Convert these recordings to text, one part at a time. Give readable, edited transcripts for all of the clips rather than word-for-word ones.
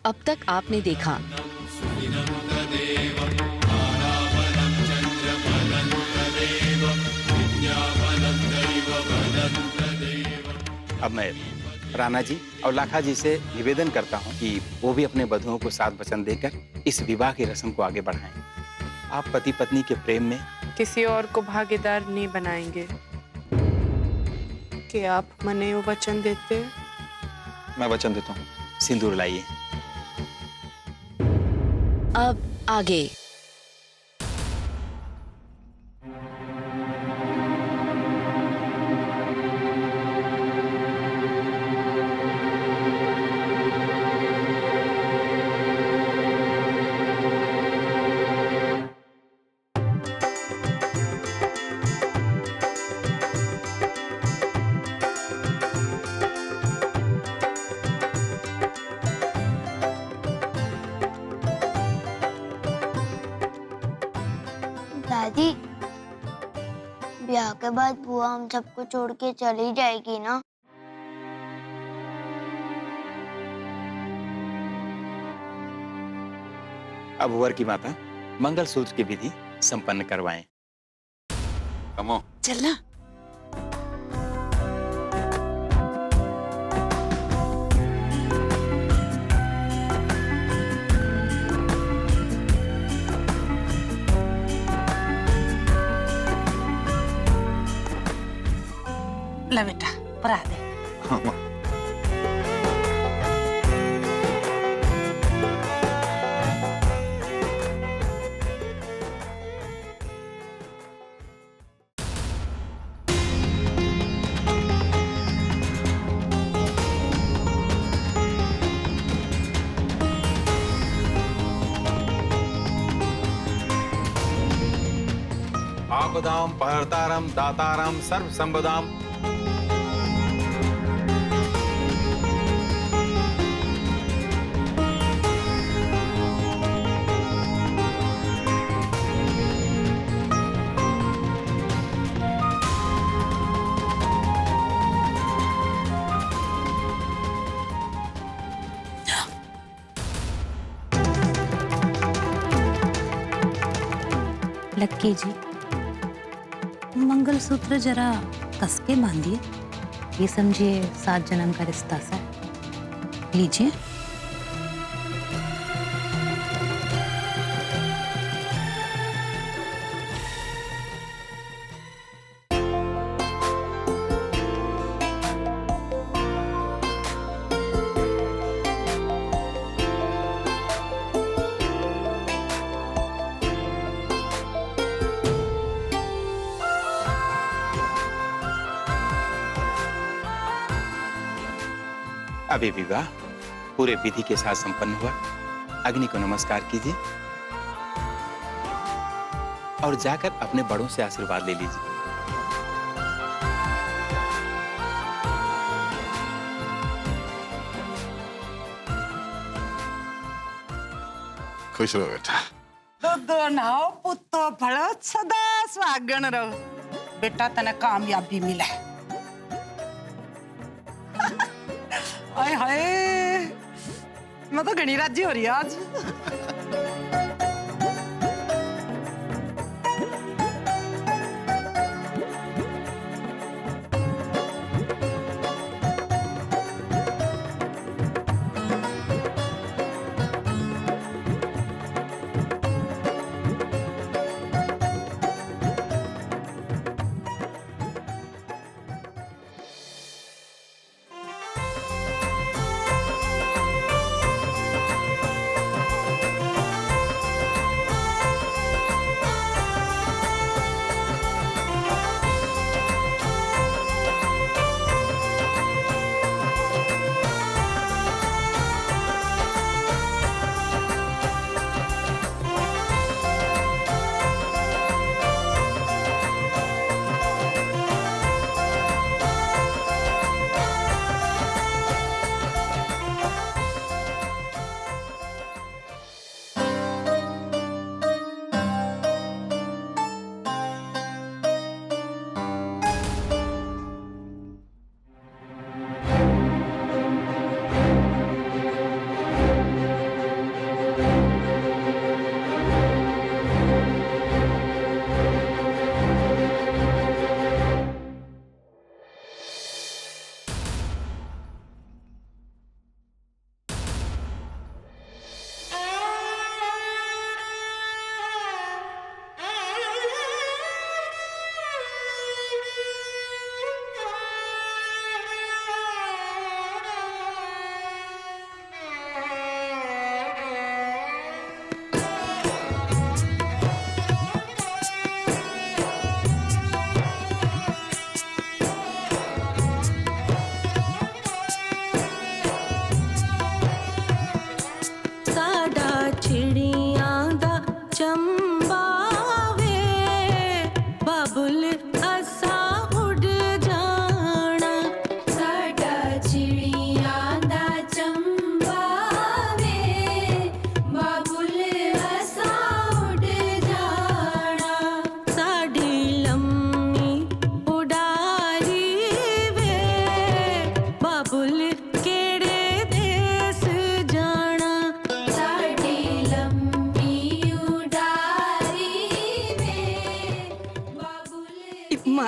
अब तक आपने देखा। अब मैं राणा जी और लाखा जी से निवेदन करता हूँ कि वो भी अपने वधुओं को साथ वचन देकर इस विवाह की रस्म को आगे बढ़ाएं। आप पति पत्नी के प्रेम में किसी और को भागीदार नहीं बनाएंगे। कि आप मने वो वचन देते हैं? मैं वचन देता हूँ। सिंदूर लाइए। अब आगे। दादी, ब्याह के बाद बुआ हम सबको छोड़ के चली जाएगी ना? अब वर की माता मंगलसूत्र की विधि संपन्न करवाएं। कमो। चलना। ला बेटा परा दे। हाँ माँ। आपदाम पहर्तारम दातारम सर्व संपदाम। लक्की जी, मंगलसूत्र जरा कस के बांधिए। ये समझिए 7 जन्म का रिश्ता सा है। लीजिए। अभी विवाह पूरे विधि के साथ संपन्न हुआ। अग्नि को नमस्कार कीजिए और जाकर अपने बड़ों से आशीर्वाद ले लीजिए। खुश रहो बेटा। तो दोनों पुत्तो फलो सदा स्वागण रहो। बेटा तने कामयाबी मिले। हाय हाय, मैं तो घनी राजी हो रही है आज।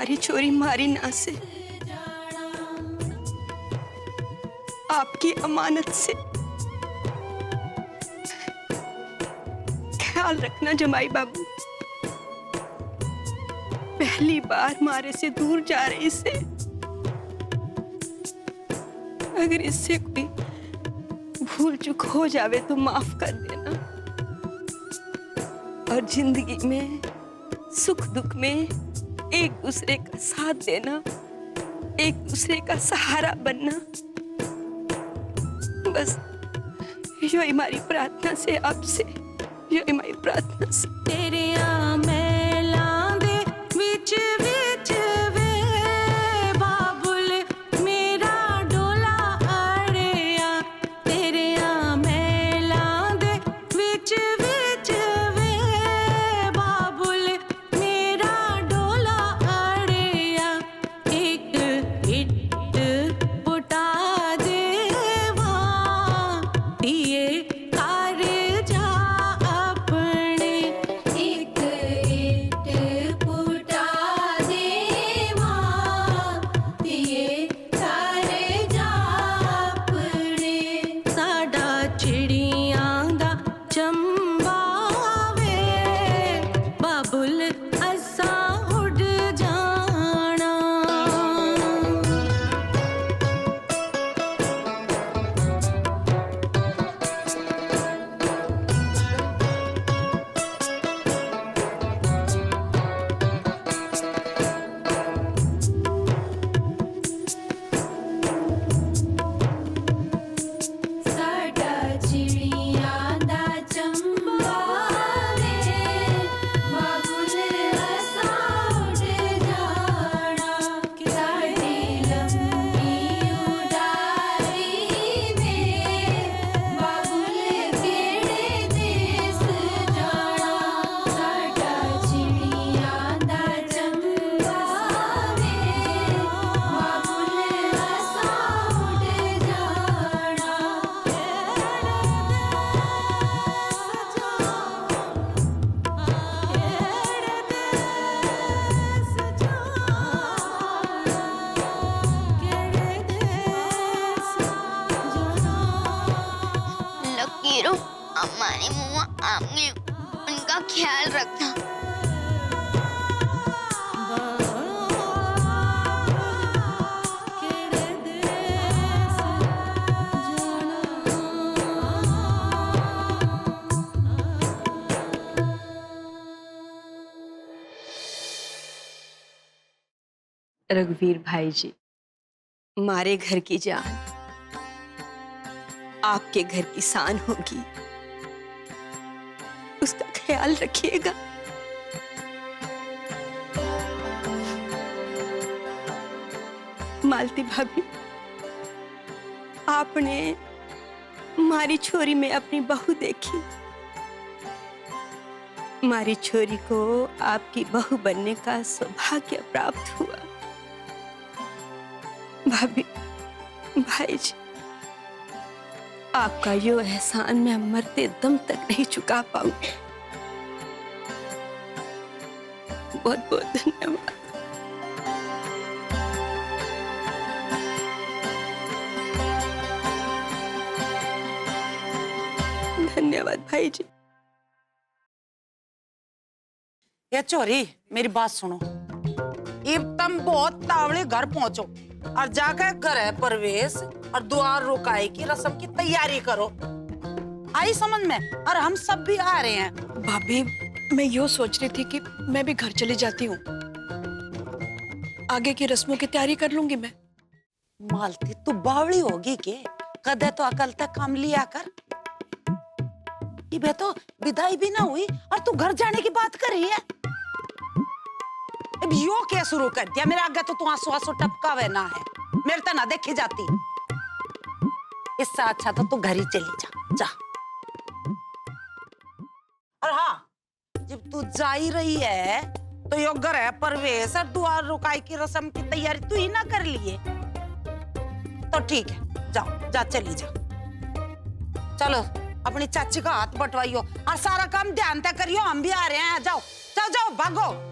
मारी छोरी मारी ना से, आपकी अमानत से ख्याल रखना जमाई बाबू। पहली बार मारे से दूर जा रही से, अगर इससे कोई भूल चूक हो जावे तो माफ कर देना। और जिंदगी में सुख दुख में एक दूसरे का साथ देना, एक दूसरे का सहारा बनना, बस यो हमारी प्रार्थना से आपसे, यो हमारी प्रार्थना से। तेरे मेला दे विच विच वे बाबुल मेरा डोला अड़िया, तेरे मेला दे विच विच वे बाबुल मेरा डोला अड़िया, एक इट पुटा देवा दिए कार जा अपने, एक इट पुटा देवा दिए कार जा अपने, साडा चिड़ियां दा चंबा वे बाबुल असा उड़ जाना। साडा चिड़ियां दा चंबा वे बाबुल असा उड़ जाना, साडी लंबी उड़ारी में बाबुल केड़े देस जाना, साडा चिड़ियां दा चंबा वे बाबुल असा उड़ जाना। लकीरों हमारे मुआ आमने उनका ख्याल रखना। रघुवीर भाई जी, मारे घर की जान आपके घर की शान होगी, उसका ख्याल रखिएगा। मालती भाभी, आपने मारी छोरी में अपनी बहू देखी, मारी छोरी को आपकी बहू बनने का सौभाग्य प्राप्त हुआ। भाभी, भाई जी, आपका यो एहसान मैं मरते दम तक नहीं चुका पाऊंगी। बहुत बहुत धन्यवाद। धन्यवाद भाई जी। ये चोरी, मेरी बात सुनो। अब तुम बहुत तावड़े घर पहुंचो और जाकर घर प्रवेश और द्वार रोकाई की रस्म की तैयारी करो। आई समझ में? और हम सब भी आ रहे हैं। भाभी, मैं यो सोच रही थी कि मैं भी घर चली जाती हूँ, आगे की रस्मों की तैयारी कर लूंगी मैं। मालती, तू बावड़ी होगी के? कदे तो अकल तक काम लिया कर। ये तो विदाई भी ना हुई और तू घर जाने की बात कर रही है। अब यो क्या शुरू कर दिया? मेरे आगे तो तू आंसू आंसू टपकावे ना है, मेरे तो ना देखी जाती। इससे अच्छा तो तू घर ही चली जा, जा। और हाँ, जब तू जा ही रही है तो यो घर है प्रवेश और द्वार रुकाई की रस्म की तैयारी तू ही ना कर लिए तो ठीक है, जाओ, जा चली जा। चलो अपनी चाची का हाथ बटवाइयो और सारा काम ध्यान से करियो, हम भी आ रहे हैं। जाओ जाओ जाओ, भागो।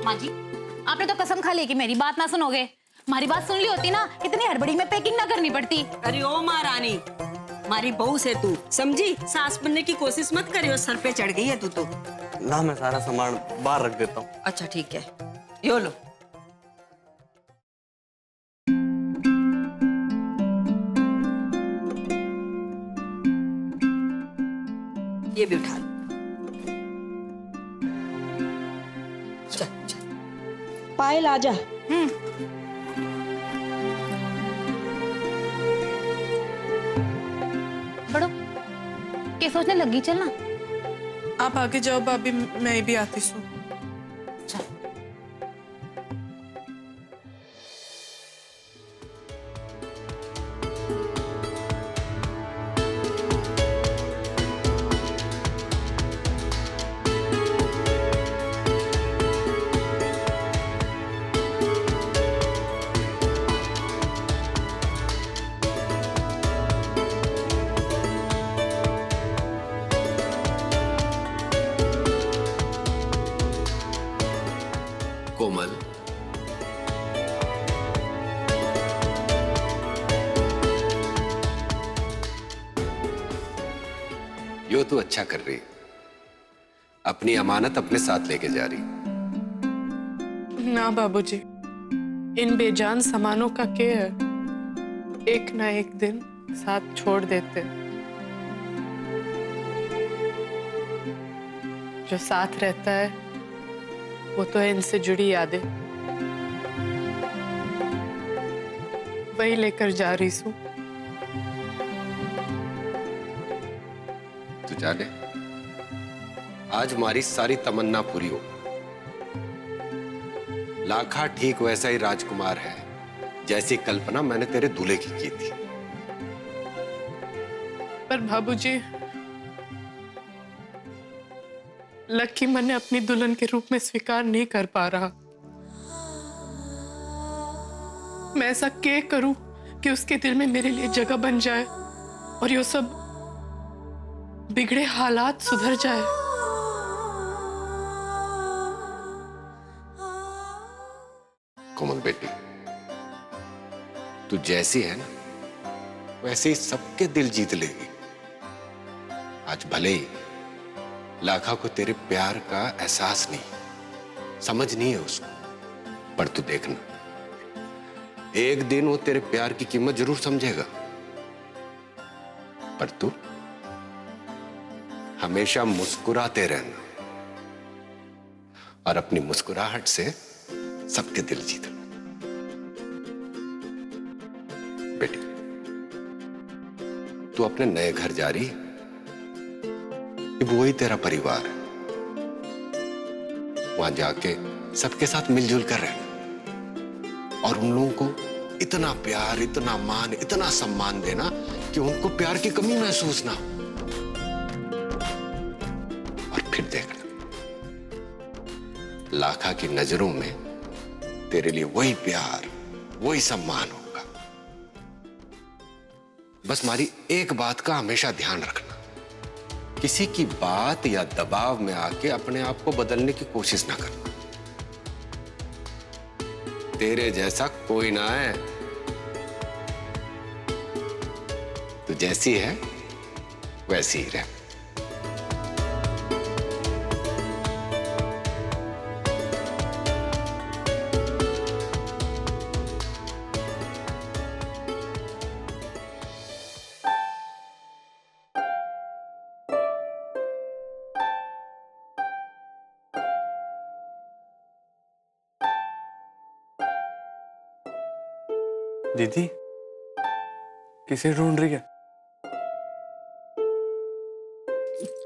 माँ जी, आपने तो कसम खा ली कि मेरी बात ना सुनोगे। हमारी बात सुन ली होती ना, इतनी हड़बड़ी में पैकिंग ना करनी पड़ती। अरे ओ महारानी, हमारी बहू से तू समझी, सास बनने की कोशिश मत करियो, सर पे चढ़ गई है तू तो। ना मैं सारा सामान बाहर रख देता हूँ। अच्छा ठीक है, यो लो। ये भी उठा लो। चल चल। पायल आजा। पढ़ो, क्या सोचने लगी? चलना। आप आगे जाओ भाभी, मैं भी आती हूँ। कोमल, यो तो अच्छा कर रही, अपनी अमानत अपने साथ लेके जा रही। ना बाबूजी, इन बेजान सामानों का क्या है? एक ना एक दिन साथ छोड़ देते। जो साथ रहता है वो तो है इनसे जुड़ी यादें, वही लेकर जा रही हूँ। तू जाने, आज हमारी सारी तमन्ना पूरी हो। लाखा ठीक वैसा ही राजकुमार है जैसी कल्पना मैंने तेरे दूल्हे की थी। पर बाबूजी, लक्की मैंने अपनी दुल्हन के रूप में स्वीकार नहीं कर पा रहा। मैं ऐसा क्या करूं कि उसके दिल में मेरे लिए जगह बन जाए और ये सब बिगड़े हालात सुधर जाए। कोमल बेटी, तू जैसी है ना वैसे ही सबके दिल जीत लेगी। आज भले ही लाखा को तेरे प्यार का एहसास नहीं, समझ नहीं है उसको, पर तू देखना, एक दिन वो तेरे प्यार की कीमत जरूर समझेगा। पर तू हमेशा मुस्कुराते रहना और अपनी मुस्कुराहट से सबके दिल जीतना। बेटी, तू अपने नए घर जा रही है, वो ही तेरा परिवार है। वहां जाके सबके साथ मिलजुल कर रहना और उन लोगों को इतना प्यार, इतना मान, इतना सम्मान देना कि उनको प्यार की कमी महसूस ना हो। और फिर देखना, लाखा की नजरों में तेरे लिए वही प्यार, वही सम्मान होगा। बस हमारी एक बात का हमेशा ध्यान रखना, किसी की बात या दबाव में आके अपने आप को बदलने की कोशिश ना करना। तेरे जैसा कोई ना है, तू जैसी है वैसी ही रह। दीदी, किसे ढूंढ रही है?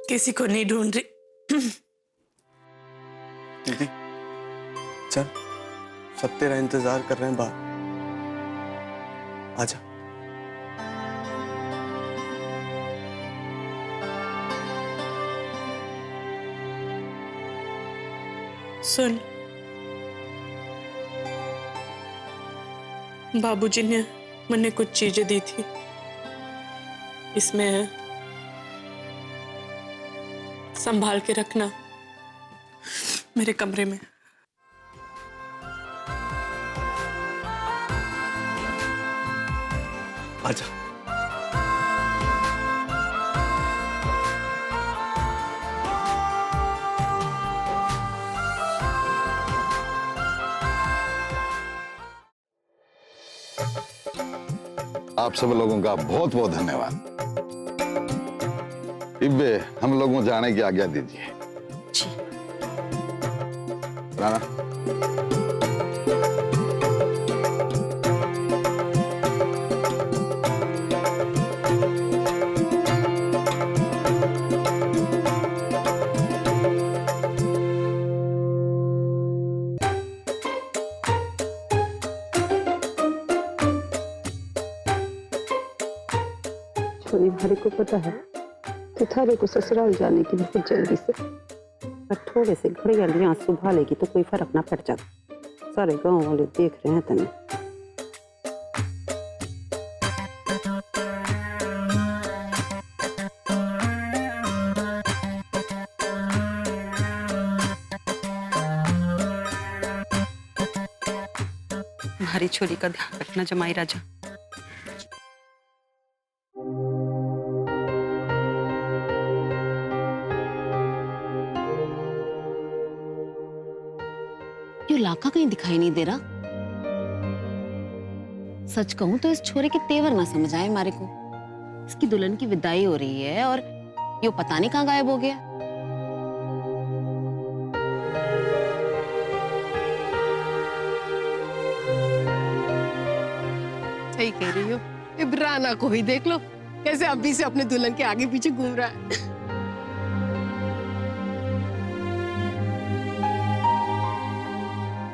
किसी को नहीं ढूंढ रही। दीदी चल, सब तेरा इंतजार कर रहे हैं बाहर, आजा। सुन, बाबूजी ने मैंने कुछ चीजें दी थी, इसमें है, संभाल के रखना मेरे कमरे में। आप सब लोगों का बहुत बहुत धन्यवाद। इब्बे हम लोगों जाने की आज्ञा दीजिए। राणा, छोरी भारी को पता है कि थारे को ससुराल जाने की बहुत जल्दी से, पर थोड़े से घड़ियाली आंसू भालेगी तो कोई फर्क ना पड़ जाता। सारे गांव वाले देख रहे हैं तने। हमारी छोरी का ध्यान रखना जमाई राजा। यो लाका कहीं दिखाई नहीं दे रहा। सच कहूं तो इस छोरे के तेवर ना समझ आए हमारे को। इसकी दुल्हन की विदाई हो रही है और यो पता नहीं कहाँ गायब हो गया। सही कह रही हो। इब्राना को ही देख लो कैसे अभी से अपने दुल्हन के आगे पीछे घूम रहा है।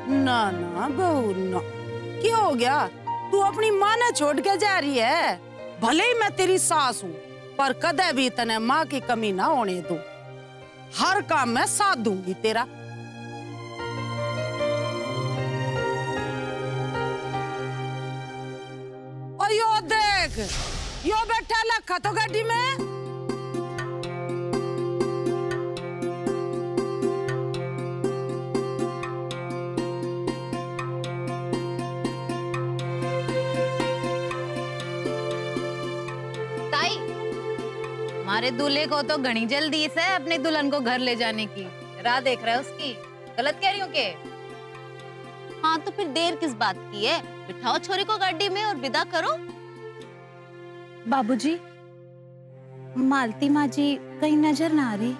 ना ना बहू ना, क्या हो गया? तू अपनी माँ ने छोड़ के जा रही है। भले ही मैं तेरी सास हूँ, पर कदे भी तने माँ की कमी ना होने दूं। हर काम में साथ दूंगी तेरा। और यो देख, यो बैठा लखा तो गाड़ी में। हमारे दूल्हे को तो घनी जल्दी से अपने दुल्हन को घर ले जाने की राह देख रहा है उसकी। गलत कह रही हूँ के? हाँ तो फिर देर किस बात की है? बिठाओ छोरी को गाड़ी में और विदा करो। बाबूजी, मालती माँ जी कहीं नजर ना आ रही?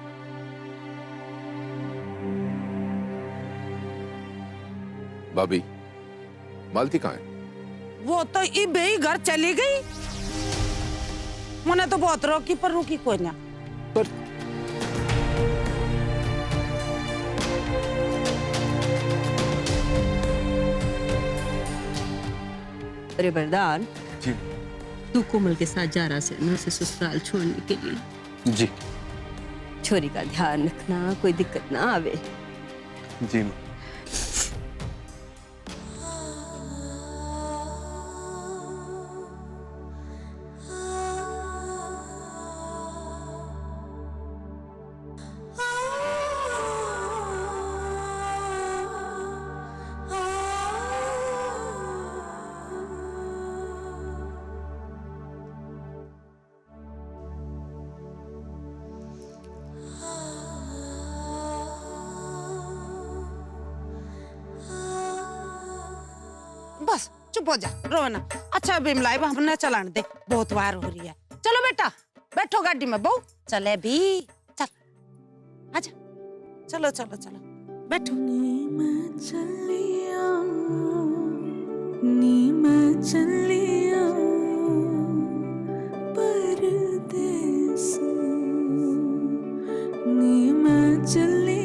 भाभी, मालती कहाँ है? वो तो इबे ही घर चली गई। मैंने तो बहुत रोकी पर रुकी कोई ना। पर अरे वरदान जी। तू कोमल के साथ जा रहा है ना उसे ससुराल छोड़ने के लिए? जी छोरी का ध्यान रखना, कोई दिक्कत ना आवे। जी माँ। बस चुप हो जा, रोना। अच्छा बिमलाई हमने चलाने दे, बहुत वार हो रही है। चलो बेटा, बैठो गाड़ी में बहू। चले भी, चल आजा। चलो चलो चलो बैठो। परदेस नी मैं चली